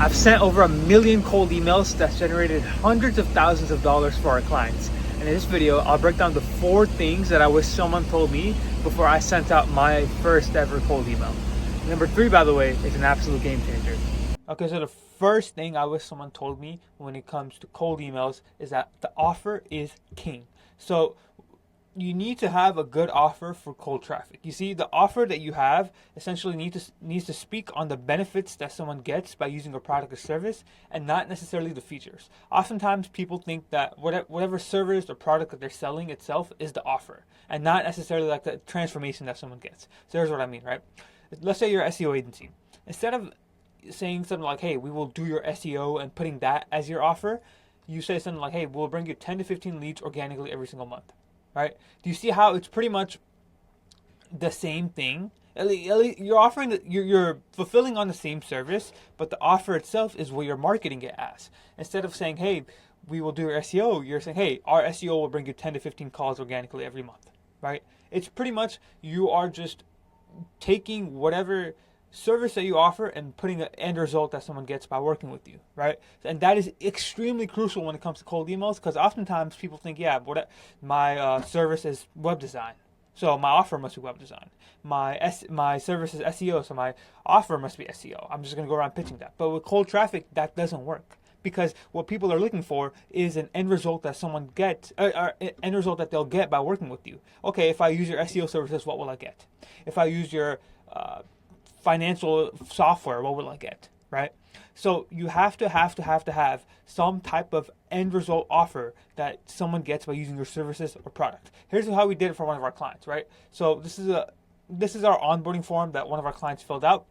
I've sent over 1 million cold emails that's generated hundreds of thousands of dollars for our clients. And in this video, I'll break down the 4 things that I wish someone told me before I sent out my first ever cold email. Number 3, by the way, is an absolute game changer. Okay, so the first thing I wish someone told me when it comes to cold emails is that the offer is king. So you need to have a good offer for cold traffic. You see, the offer that you have essentially needs to speak on the benefits that someone gets by using a product or service, and not necessarily the features. Oftentimes, people think that whatever service or product that they're selling itself is the offer, and not necessarily like the transformation that someone gets. So here's what I mean, right? Let's say you're an SEO agency. Instead of saying something like, "Hey, we will do your SEO," and putting that as your offer, you say something like, "Hey, we'll bring you 10 to 15 leads organically every single month." Right? Do you see how it's pretty much the same thing? You're offering, you're fulfilling on the same service, but the offer itself is what you're marketing it as. Instead of saying, "Hey, we will do your SEO," you're saying, "Hey, our SEO will bring you 10 to 15 calls organically every month." Right? It's pretty much, you are just taking whatever service that you offer and putting an end result that someone gets by working with you, right? And that is extremely crucial when it comes to cold emails, because oftentimes people think, yeah, my service is web design, so my offer must be web design. My service is SEO, so my offer must be SEO. I'm just going to go around pitching that. But with cold traffic, that doesn't work, because what people are looking for is an end result that someone gets, or end result that they'll get by working with you. Okay, if I use your SEO services, what will I get? If I use your financial software, what will I get, right? So you have to have some type of end result offer that someone gets by using your services or product. Here's how we did it for one of our clients, right? So this is our onboarding form that one of our clients filled out.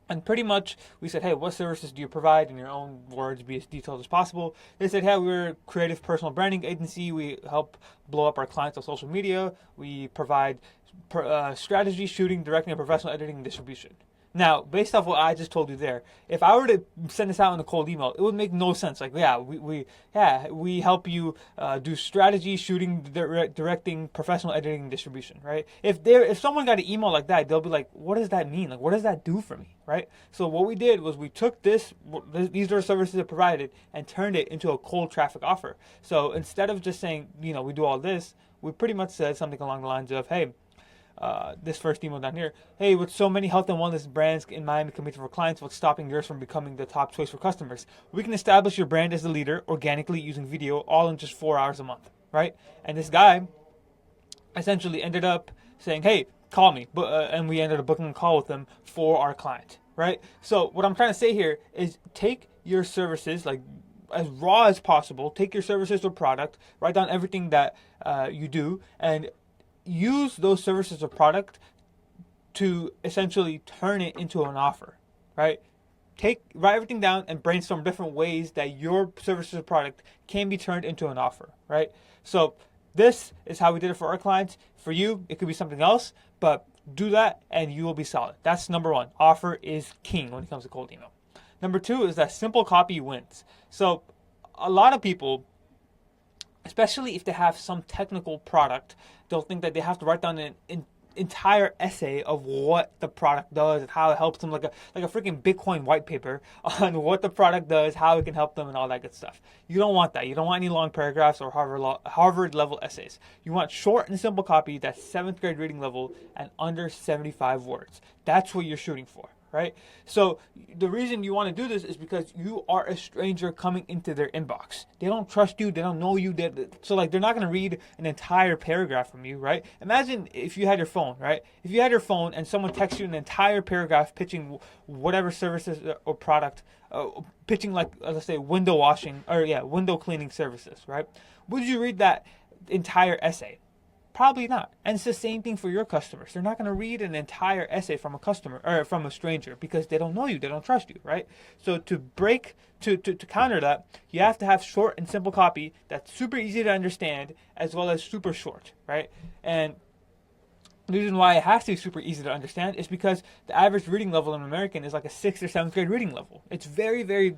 And pretty much we said, "Hey, what services do you provide?" In your own words, be as detailed as possible. They said, "Hey, we're a creative personal branding agency. We help blow up our clients on social media. We provide strategy, shooting, directing, and professional editing and distribution." Now, based off what I just told you there, if I were to send this out in a cold email, it would make no sense. Like, yeah, we help you do strategy, shooting, directing, professional editing, and distribution, right? If someone got an email like that, they'll be like, "What does that mean? Like, what does that do for me?" Right? So what we did was we took these are the services that provided, and turned it into a cold traffic offer. So instead of just saying, we do all this, we pretty much said something along the lines of, "Hey, this first email down here. Hey, with so many health and wellness brands in Miami competing for clients, what's stopping yours from becoming the top choice for customers? We can establish your brand as the leader organically using video, all in just 4 hours a month," right? And this guy essentially ended up saying, "Hey, call me," and we ended up booking a call with him for our client, right? So what I'm trying to say here is, take your services like as raw as possible. Take your services or product, write down everything that you do, and use those services or product to essentially turn it into an offer, right? Write everything down and brainstorm different ways that your services or product can be turned into an offer, right? So this is how we did it for our clients. For you, it could be something else, but do that and you will be solid. That's number 1. Offer is king when it comes to cold email. Number 2 is that simple copy wins. So a lot of people, especially if they have some technical product, they'll think that they have to write down an entire essay of what the product does and how it helps them, like a freaking Bitcoin white paper on what the product does, how it can help them, and all that good stuff. You don't want that. You don't want any long paragraphs or Harvard level essays. You want short and simple copy that's 7th grade reading level and under 75 words. That's what you're shooting for, right? So the reason you want to do this is because you are a stranger coming into their inbox. They don't trust you. They don't know you. So like, they're not going to read an entire paragraph from you, right? Imagine if you had your phone, right? If you had your phone and someone texts you an entire paragraph pitching whatever services or product, pitching like, let's say, window cleaning services, right? Would you read that entire essay? Probably not. And it's the same thing for your customers. They're not going to read an entire essay from a customer or from a stranger, because they don't know you, they don't trust you, right? So to counter that, you have to have short and simple copy that's super easy to understand, as well as super short, right? And the reason why it has to be super easy to understand is because the average reading level in American is like a 6th or 7th grade reading level. It's very, very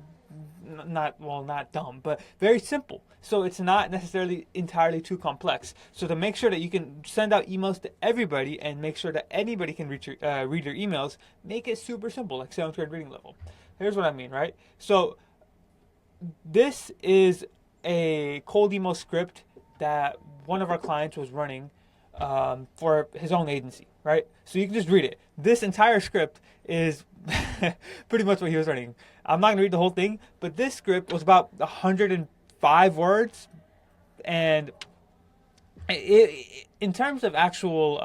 not dumb, but very simple. So it's not necessarily entirely too complex. So to make sure that you can send out emails to everybody and make sure that anybody can read your emails, make it super simple, like 7th grade reading level. Here's what I mean, right? So this is a cold email script that one of our clients was running for his own agency, right? So you can just read it. This entire script is pretty much what he was running. I'm not going to read the whole thing, but this script was about 105 words, and in terms of actual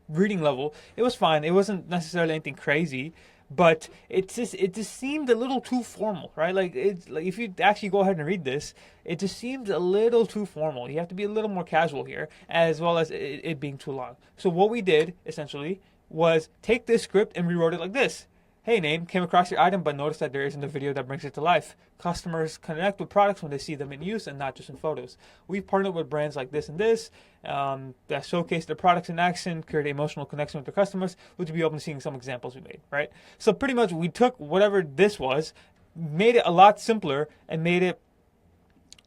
reading level, it was fine. It wasn't necessarily anything crazy, but it just seemed a little too formal, right? Like it's like if you actually go ahead and read this, it just seems a little too formal. You have to be a little more casual here, as well as it being too long. So what we did essentially was take this script and rewrote it like this. Hey, name, came across your item, but noticed that there isn't a video that brings it to life. Customers connect with products when they see them in use and not just in photos. We've partnered with brands like this and this that showcase their products in action, create an emotional connection with their customers. Would you be open to seeing some examples we made, right? So pretty much we took whatever this was, made it a lot simpler, and made it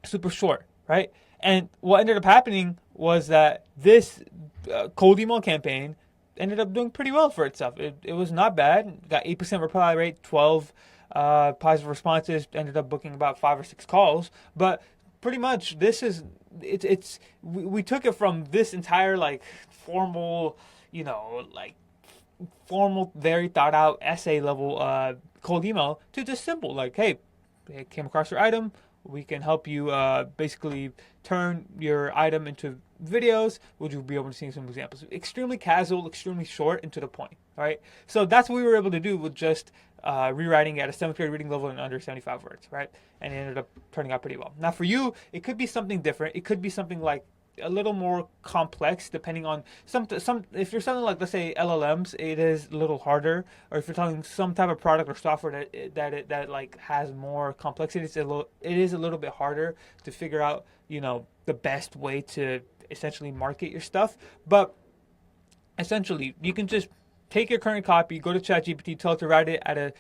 super short, right? And what ended up happening was that this cold email campaign ended up doing pretty well for itself. It was not bad. Got 8% reply rate, 12 positive responses. Ended up booking about 5 or 6 calls. But pretty much this is we took it from this entire like formal, like formal, very thought out essay level cold email to just simple like, hey, came across your item. We can help you basically turn your item into videos. Would you be able to see some examples? Extremely casual, extremely short, and to the point. All right. So that's what we were able to do with just rewriting at a 7th grade reading level in under 75 words, right? And it ended up turning out pretty well. Now for you, it could be something different. It could be something like a little more complex depending on some if you're selling like let's say LLMs, it is a little harder, or if you're selling some type of product or software that like has more complexity, it is a little bit harder to figure out the best way to essentially market your stuff. But essentially you can just take your current copy, go to ChatGPT, tell it to write it at a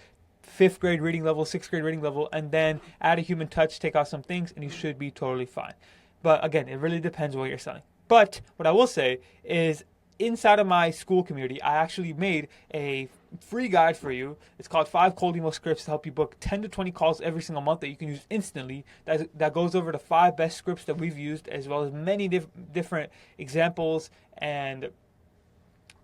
5th grade reading level, 6th grade reading level, and then add a human touch, take out some things, and you should be totally fine. But again, it really depends what you're selling. But what I will say is inside of my school community, I actually made a free guide for you. It's called 5 Cold Email Scripts to help you book 10 to 20 calls every single month that you can use instantly. That goes over the 5 best scripts that we've used, as well as many different examples and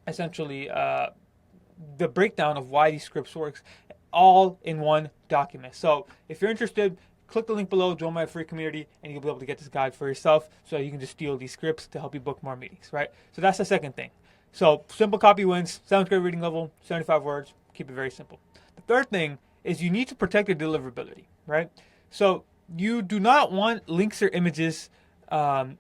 essentially the breakdown of why these scripts works, all in one document. So if you're interested, click the link below, join my free community, and you'll be able to get this guide for yourself so you can just steal these scripts to help you book more meetings, right? So that's the second thing. So simple copy wins, 7th grade reading level, 75 words, keep it very simple. The third thing is you need to protect your deliverability, right? So you do not want links or images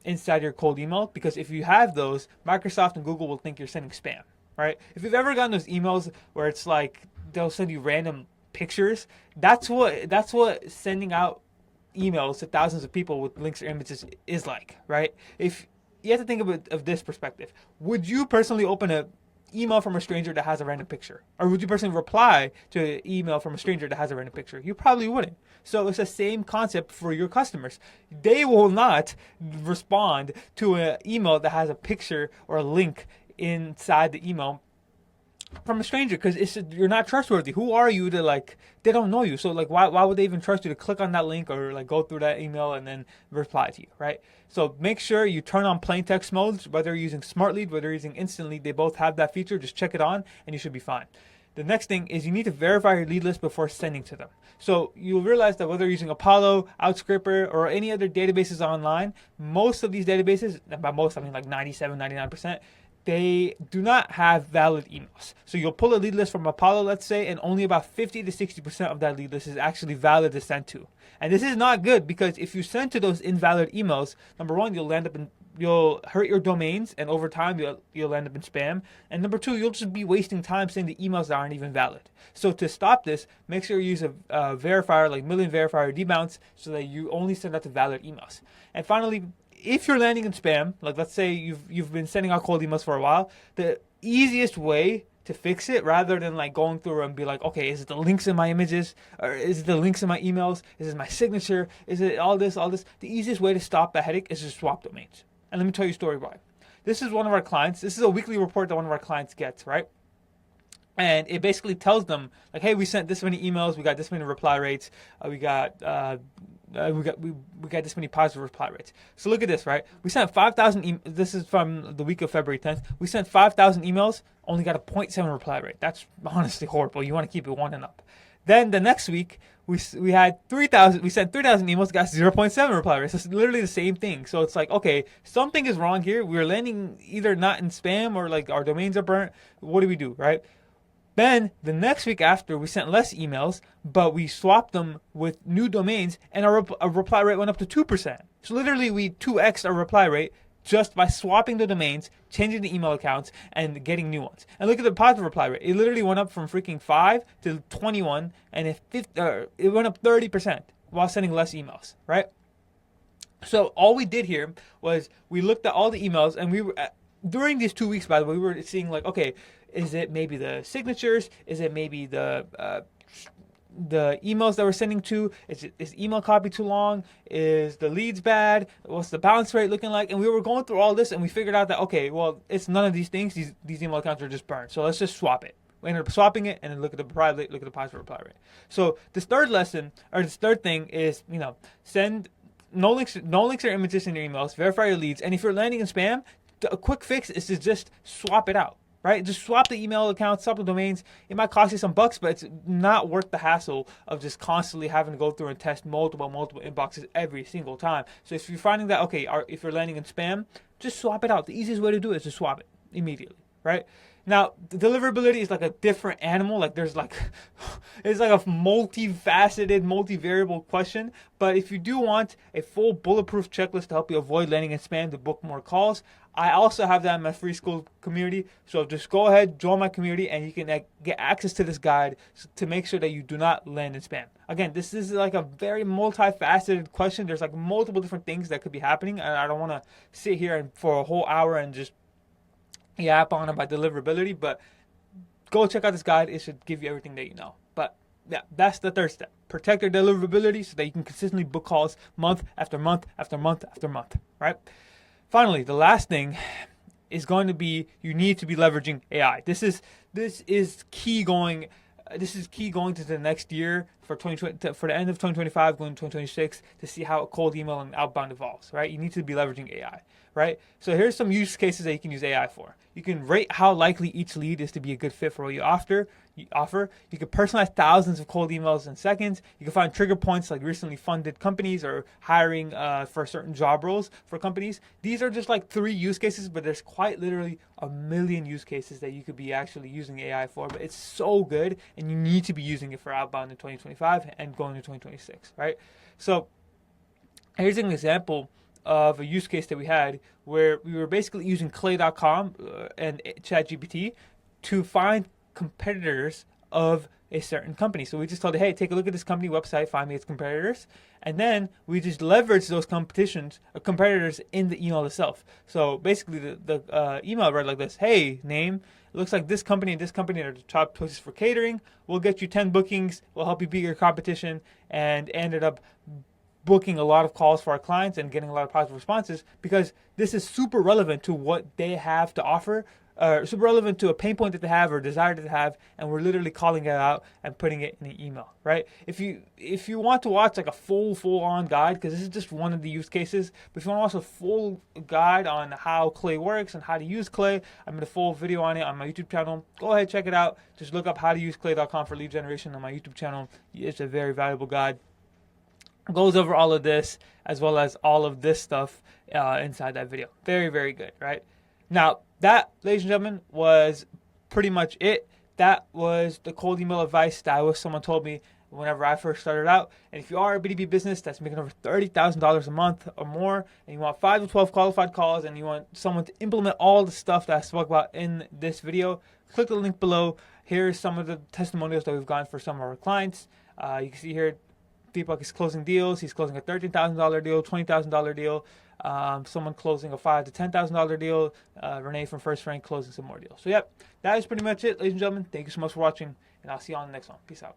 inside your cold email, because if you have those, Microsoft and Google will think you're sending spam, right? If you've ever gotten those emails where it's like they'll send you random pictures, that's what sending out emails to thousands of people with links or images is like, right? If you have to think of it of this perspective, would you personally open a email from a stranger that has a random picture, or would you personally reply to an email from a stranger that has a random picture? You probably wouldn't. So it's the same concept for your customers. They will not respond to an email that has a picture or a link inside the email from a stranger, because you're not trustworthy. Who are you to they don't know you, so why would they even trust you to click on that link or go through that email and then reply to you, right? So make sure you turn on plain text modes, whether you're using Smart Lead, whether you're using Instant Lead. They both have that feature. Just check it on and you should be fine. The next thing is you need to verify your lead list before sending to them. So you'll realize that whether you're using Apollo, Outscripper, or any other databases online, most of these databases, and by most I mean like 97, 99%, they do not have valid emails. So you'll pull a lead list from Apollo, let's say, and only about 50 to 60% of that lead list is actually valid to send to. And this is not good, because if you send to those invalid emails, number one, you'll hurt your domains, and over time you'll end up in spam. And number two, you'll just be wasting time sending the emails that aren't even valid. So to stop this, make sure you use a verifier like Million Verifier or Debounce, so that you only send out to valid emails. And finally, if you're landing in spam, like let's say you've been sending out cold emails for a while, the easiest way to fix it, rather than going through and be like, okay, is it the links in my images, or is it the links in my emails, is it my signature, is it all this, the easiest way to stop that headache is just swap domains. And let me tell you a story why. This is one of our clients. This is a weekly report that one of our clients gets, right? and it basically tells them like, hey, we sent this many emails, we got this many reply rates, we got this many positive reply rates. So look at this, right? We sent 5,000. This is from the week of February 10th. We sent 5,000 emails, only got a 0.7 reply rate. That's honestly horrible. You want to keep it 1 and up. Then the next week we had 3,000. We sent 3,000 emails, got 0.7 reply rate. So it's literally the same thing. So it's like, okay, something is wrong here. We're landing either not in spam or like our domains are burnt. What do we do, right? Then the next week after, we sent less emails, but we swapped them with new domains, and our reply rate went up to 2%. So literally, we 2x our reply rate just by swapping the domains, changing the email accounts, and getting new ones. And look at the positive reply rate. It literally went up from freaking 5 to 21, and it went up 30% while sending less emails, right? So all we did here was we looked at all the emails, and we were during these 2 weeks, by the way, we were seeing like, okay, is it maybe the signatures? Is it maybe the emails that we're sending to? Is email copy too long? Is the leads bad? What's the bounce rate looking like? And we were going through all this, and we figured out that, okay, well, it's none of these things. These email accounts are just burned. So let's just swap it. We ended up swapping it, and then look at the positive reply rate. So this third lesson, or this third thing is, send no links or images in your emails. Verify your leads, and if you're landing in spam, a quick fix is to just swap it out. Right? Just swap the email accounts, swap the domains. It might cost you some bucks, but it's not worth the hassle of just constantly having to go through and test multiple inboxes every single time. So if you're finding that, okay, if you're landing in spam, just swap it out. The easiest way to do it is to swap it immediately, right? Now, the deliverability is like a different animal. Like it's like a multifaceted, multivariable question. But if you do want a full bulletproof checklist to help you avoid landing in spam to book more calls, I also have that in my free school community. So just go ahead, join my community, and you can get access to this guide to make sure that you do not land in spam. Again, this is like a very multifaceted question. There's like multiple different things that could be happening, and I don't want to sit here and for a whole hour and just yap on about deliverability. But go check out this guide. It should give you everything that you know. But yeah, that's the third step. Protect your deliverability so that you can consistently book calls month after month after month after month, right? Finally, the last thing is going to be you need to be leveraging AI. This is key going. This is key going to the next year for 2020, for the end of 2025, going to 2026 to see how cold email and outbound evolves. Right? You need to be leveraging AI. Right? So here's some use cases that you can use AI for. You can rate how likely each lead is to be a good fit for what you offer. You can personalize thousands of cold emails in seconds. You can find trigger points like recently funded companies or hiring for certain job roles for companies. These are just like 3 use cases, but there's quite literally a million use cases that you could be actually using AI for. But it's so good, and you need to be using it for outbound in 2025 and going to 2026, right? So here's an example of a use case that we had where we were basically using clay.com and ChatGPT to find competitors of a certain company. So we just told it, hey, take a look at this company website, find me its competitors, and then we just leverage those competitors in the email itself. So basically the email read like this: hey, name, it looks like this company and this company are the top choices for catering. We'll get you 10 bookings, we'll help you beat your competition, and ended up booking a lot of calls for our clients and getting a lot of positive responses because this is super relevant to what they have to offer, super relevant to a pain point that they have or desire that they have, and we're literally calling it out and putting it in an email, right? If you want to watch like a full-on guide, because this is just one of the use cases, but if you want to watch a full guide on how Clay works and how to use Clay, I made a full video on it on my YouTube channel. Go ahead, check it out. Just look up how to use clay.com for lead generation on my YouTube channel. It's a very valuable guide. Goes over all of this as well as all of this stuff inside that video. Very, very good, right? Now, that, ladies and gentlemen, was pretty much it. That was the cold email advice that someone told me whenever I first started out. And if you are a B2B business that's making over $30,000 a month or more, and you want 5 to 12 qualified calls, and you want someone to implement all the stuff that I spoke about in this video, click the link below. Here's some of the testimonials that we've gotten for some of our clients. You can see here, Deepak is closing deals. He's closing a $13,000 deal, $20,000 deal. Someone closing a $5,000 to $10,000 deal. Renee from First Rank closing some more deals. So, yep, that is pretty much it, ladies and gentlemen. Thank you so much for watching, and I'll see you on the next one. Peace out.